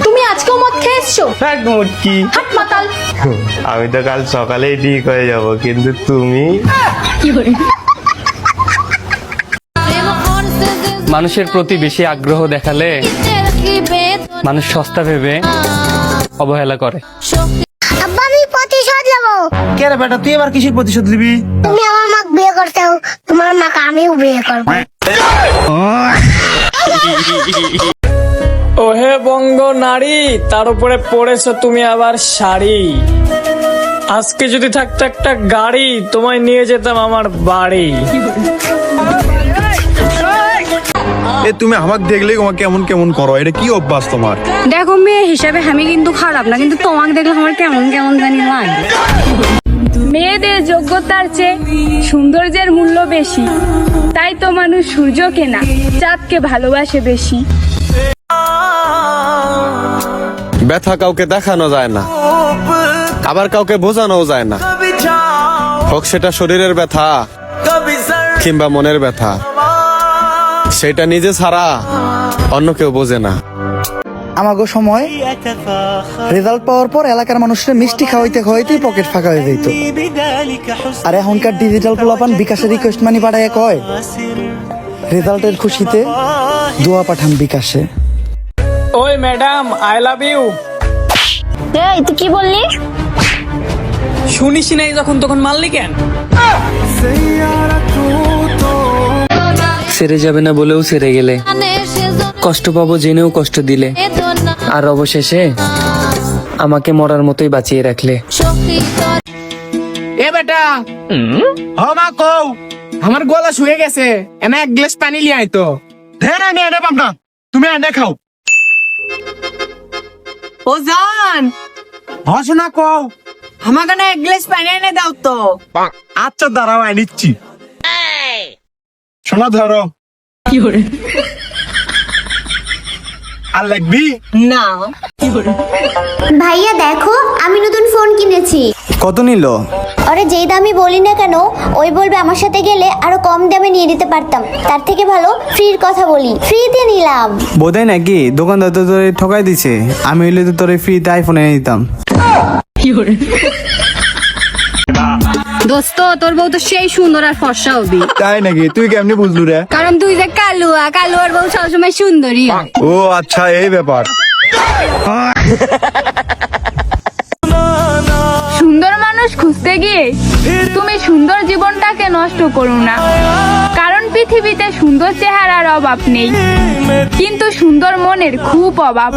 তুমি আজকেও মদ খেয়ে এসছো? হ্যাঁ মুটকি, হাট মাতাল। আমি তো কাল সকালেই ঠিক হয়ে যাব, কিন্তু তুমি। মানুষের প্রতি বেশি আগ্রহ দেখালে মানুষ সস্তা ভেবে অবহেলা করে। আব্বা আমি প্রতিশোধ নেবো। কে রে বেটা, তুই এবার কিসের প্রতিশোধ নিবি? তুমি আমার মাকে বিয়ে করতে হও, তোমার মাকে আমিও বিয়ে করবো। ওহে বঙ্গ নারী, তার উপরে পড়েছো তুমি আবার শাড়ি। আজকে যদি থাকতো একটা গাড়ি, তোমায় নিয়ে যেতাম আমার বাড়ি। এ তুমি আমাকে দেখলেই তোমাকে কেমন কেমন করো, এটা কি অভ্যাস তোমার? দেখো মেয়ে হিসাবে আমি কিন্তু খারাপ না, কিন্তু তোমাকে দেখলে আমার কেমন কেমন জানি লাগে। মেয়েদের যোগ্যতার চেয়ে সৌন্দর্যের মূল্য বেশি, তাই তো মানুষ সূর্যকে না চাঁদকে ভালোবাসে বেশি। ব্যথা কাউকে দেখানো যায় না, আবার কাউকে বোঝানোও যায় না, হোক সেটা শরীরের ব্যথা কিংবা মনের ব্যথা, সেটা নিজে ছাড়া অন্য কেউ বোঝে না। আমাগো সময় রেজাল্ট পাওয়ার পর এলাকার মানুষের মিষ্টি খাওয়াইতে খাওয়াইতেই পকেট ফাঁকা হয়ে যেত। আর এখনকার ডিজিটাল পোলাপান বিকাশের রিকোয়েস্ট মানি পাঠায় কয় রেজাল্টের খুশিতে দোয়া পাঠান বিকাশে। ওই ম্যাডাম, আই লাভ ইউ। এই তুই কি বললি? শুনিস নাই যখন তখন মারলি কেন? সেরে যাবে না বলেও সেরে গেলে, কষ্ট পাবো জেনেও কষ্ট দিলে, আর অবশেষে আমাকে মরার মতোই বাঁচিয়ে রাখলে। এ বেটা, মা কও আমার গলা শুয়ে গেছে, এনে এক গ্লাস পানি লিয়ে আয় তো। ধ্যান আমি এনে পাম না, তুমি এনে খাও। ও জান, হস না কও। আমাকে না এক গ্লাস পানি এনে দাও তো। আচ্ছা দাঁড়াও, আনিচ্ছি। শোনা ধরো। আর লাগবি না। ভাইয়া দেখো, আমি নতুন ফোন কিনেছি। কত নিল? আরে যেই দামই বলি না কেন, ওই বলবে আমার সাথে গেলে আরো কম দামে নিয়ে দিতে পারতাম। তার থেকে ভালো ফ্রির কথা বলি, ফ্রিতে নিলাম। বোধহয় নাকি দোকানদার তো তোরে ঠকাই দিছে, আমি হইলে তো তোরে ফ্রিতে আইফোন এনে দিতাম। দোস্ত তোর বউ তো সেই সুন্দর আর ফর্সা হবি। তাই নাকি? তুই কেমনি বুঝলু রে? কারণ তুই যে কালুয়া, কালুয়ার বউ সবসময় সুন্দরী হয়। ও আচ্ছা, এই ব্যাপার। সুন্দর মানুষ খুঁজতে গিয়ে তুমি সুন্দর জীবনটাকে নষ্ট করো না, কারণ পৃথিবীতে সুন্দর চেহারার অভাব নেই, কিন্তু সুন্দর মনের খুব অভাব।